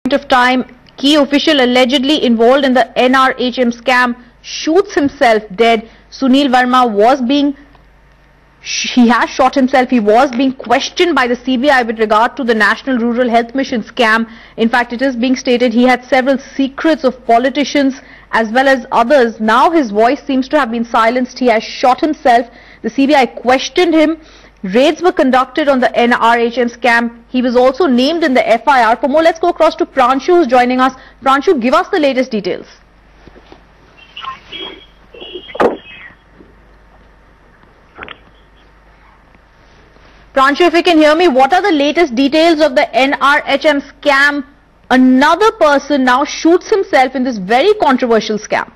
of time, key official allegedly involved in the NRHM scam shoots himself dead. Sunil Verma he has shot himself. He was being questioned by the CBI with regard to the National Rural Health Mission scam. In fact, it is being stated he had several secrets of politicians as well as others. Now his voice seems to have been silenced. He has shot himself. The CBI questioned him. Raids were conducted on the NRHM scam. He was also named in the FIR. For more, let's go across to Pranshu, who's joining us. Pranshu, give us the latest details. Pranshu, if you can hear me, what are the latest details of the NRHM scam? Another person now shoots himself in this very controversial scam.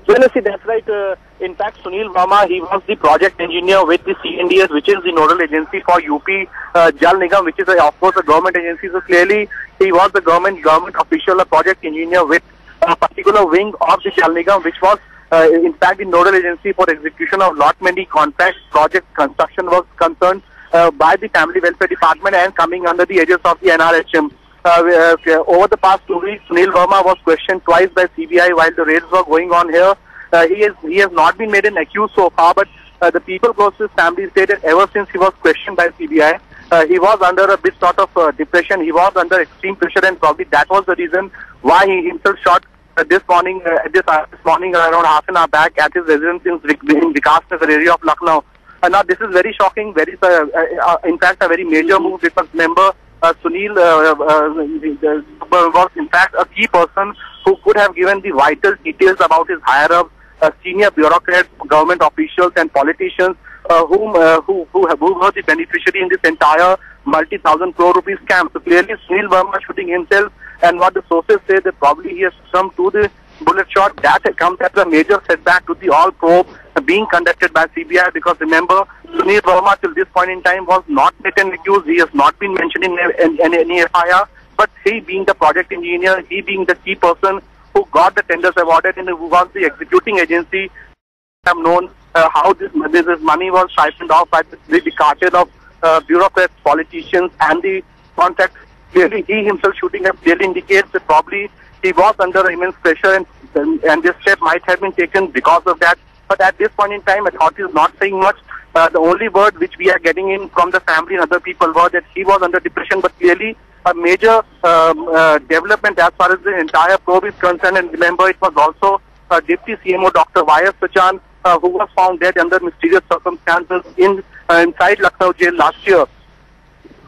Well, see, that's right. In fact, Sunil Verma, he was the project engineer with the CNDS, which is the nodal agency for UP Jal Nigam, which is, of course, a government agency. So clearly, he was the government official, a project engineer with a particular wing of the Jal Nigam, which was, in fact, the nodal agency for execution of lot many contracts, project construction was concerned by the Family Welfare Department and coming under the aegis of the NRHM. Over the past 2 weeks, Sunil Verma was questioned twice by CBI while the raids were going on here. He has not been made an accused so far, but the people close to his family stated ever since he was questioned by CBI, he was under a bit sort of depression. He was under extreme pressure, and probably that was the reason why he himself shot this morning around half an hour back at his residence in Vikasnagar area of Lucknow. Now this is very shocking, in fact a very major move, because remember Sunil was in fact a key person who could have given the vital details about his higher-ups, senior bureaucrats, government officials and politicians who were the beneficiary in this entire multi-thousand crore rupees scam. So clearly Sunil Verma shooting himself, and what the sources say that probably he has come to the bullet shot. That comes as a major setback to the all probe being conducted by CBI, because remember, Sunil Verma till this point in time was not yet an accused. He has not been mentioned in any FIR, but he being the project engineer, he being the key person who got the tenders awarded and who was the executing agency, have known how this money was siphoned off by the cartel of bureaucrats, politicians and the contracts. Clearly he himself shooting up clearly indicates that probably he was under immense pressure, and this step might have been taken because of that. But at this point in time, authorities is not saying much. The only word which we are getting in from the family and other people were that he was under depression, but clearly a major development as far as the entire probe is concerned. And remember, it was also Deputy CMO Dr. Y.S. Sachan who was found dead under mysterious circumstances inside Lucknow jail last year.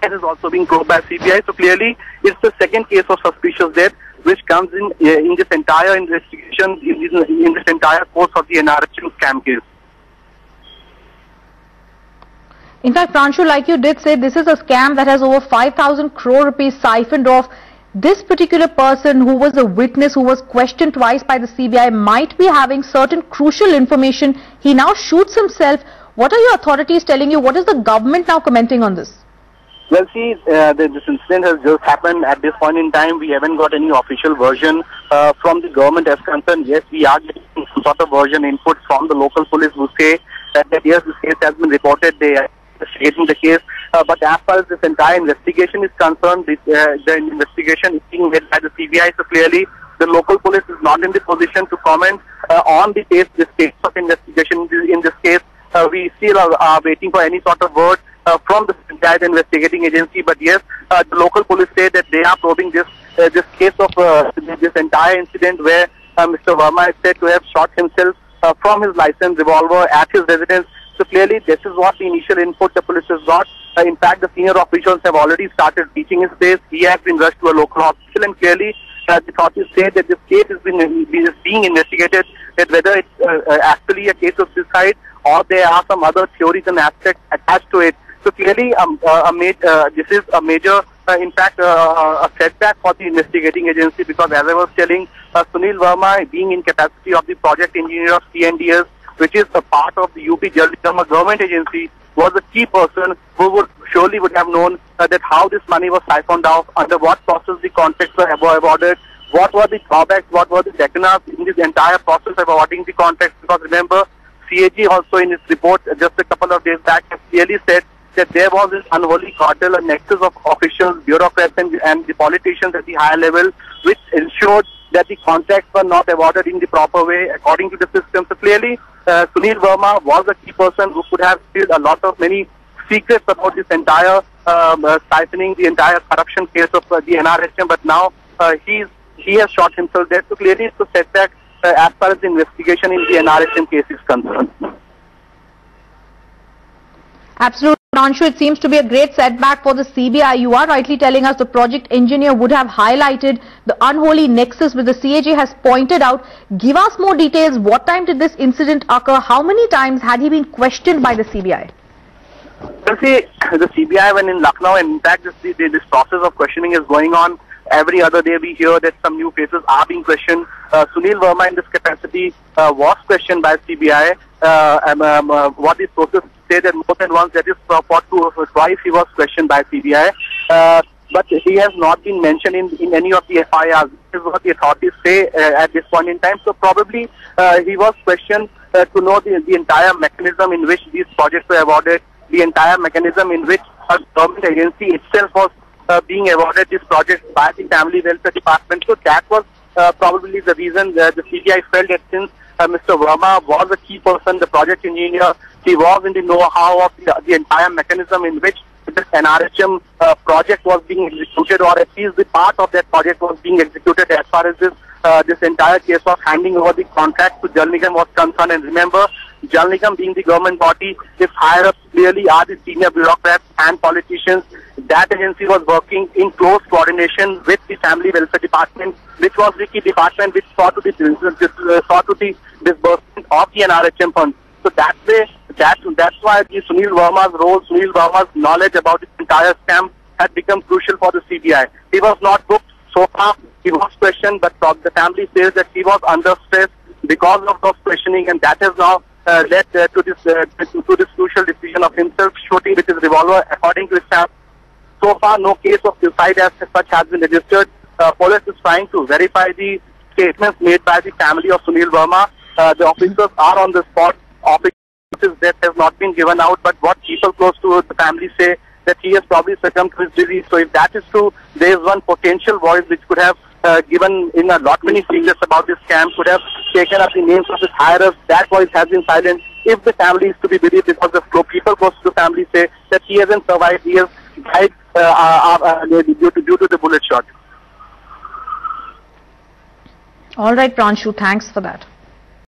It is also being probed by CBI. So clearly, it's the second case of suspicious death which comes in this entire investigation, in this entire course of the NRHM scam case. In fact, Pranshu, like you did say, this is a scam that has over 5,000 crore rupees siphoned off. This particular person who was a witness, who was questioned twice by the CBI, might be having certain crucial information. He now shoots himself. What are your authorities telling you? What is the government now commenting on this? Well, see, this incident has just happened. At this point in time, we haven't got any official version from the government as concerned. Yes, we are getting some sort of version input from the local police who say that yes, this case has been reported. They are investigating the case. But as far as this entire investigation is concerned, the investigation is being made by the CBI. So clearly, the local police is not in the position to comment on the case, this case of investigation. In this case, we still are waiting for any sort of word from the entire investigating agency. But yes, the local police say that they are probing this case of this entire incident where Mr. Verma is said to have shot himself from his licensed revolver at his residence. So clearly, this is what the initial input the police has got. In fact, the senior officials have already started reaching his place. He has been rushed to a local hospital, and clearly the authorities say that this case is being investigated, that whether it's actually a case of suicide or there are some other theories and aspects attached to it. So clearly, this is a major, in fact, a setback for the investigating agency, because as I was telling, Sunil Verma, being in capacity of the project engineer of CNDS, which is a part of the UP Jal Nigam, a government agency, was a key person who surely would have known that how this money was siphoned off, under what process the contracts were awarded, what were the drawbacks, what were the decanars in this entire process of awarding the contracts. Because remember, CAG also in its report just a couple of days back has clearly said that there was this unholy cartel, a nexus of officials, bureaucrats and the politicians at the higher level, which ensured that the contracts were not awarded in the proper way according to the system. So clearly, Sunil Verma was a key person who could have spilled a lot of many secrets about this entire siphoning, the entire corruption case of the NRHM, but now he has shot himself dead. So clearly it's a setback as far as the investigation in the NRHM case is concerned. Absolutely, Pranshu, it seems to be a great setback for the CBI. You are rightly telling us the project engineer would have highlighted the unholy nexus which the CAG has pointed out. Give us more details. What time did this incident occur? How many times had he been questioned by the CBI? Well, see, the CBI when in Lucknow, and in fact this process of questioning is going on. Every other day we hear that some new cases are being questioned. Sunil Verma in this capacity was questioned by CBI. What this process say that more than once, that is twice he was questioned by CBI. But he has not been mentioned in any of the FIRs. This is what the authorities say at this point in time. So probably he was questioned to know the entire mechanism in which these projects were awarded, the entire mechanism in which a government agency itself was being awarded this project by the Family Welfare Department. So that was probably the reason the CBI felt that since Mr. Verma was a key person, the project engineer, he was in the know-how of the entire mechanism in which this NRHM project was being executed, or at least the part of that project was being executed as far as this entire case of handing over the contract to Jal Nigam was concerned. And remember, Jal Nigam being the government body, its higher ups clearly are the senior bureaucrats and politicians. That agency was working in close coordination with the Family Welfare Department, which was the key department which saw to the disbursement of the NRHM funds. So that's why the Sunil Verma's role, Sunil Verma's knowledge about the entire scam had become crucial for the CBI. He was not booked so far. He was questioned, but the family says that he was under stress because of those questioning, and that has now led to this crucial decision of himself shooting with his revolver. According to his staff, so far no case of suicide as such has been registered. Police is trying to verify the statements made by the family of Sunil Verma. The officers are on the spot. Officers' death has not been given out, but what people close to the family say that he has probably succumbed to his disease. So if that is true, there is one potential voice which could have given in a lot many secrets about this scam, could have taken up the names of his higher-ups. That voice has been silent. If the family is to be believed, because the people close to the family say that he hasn't survived, he has died due to the bullet shot. All right, Pranshu, thanks for that.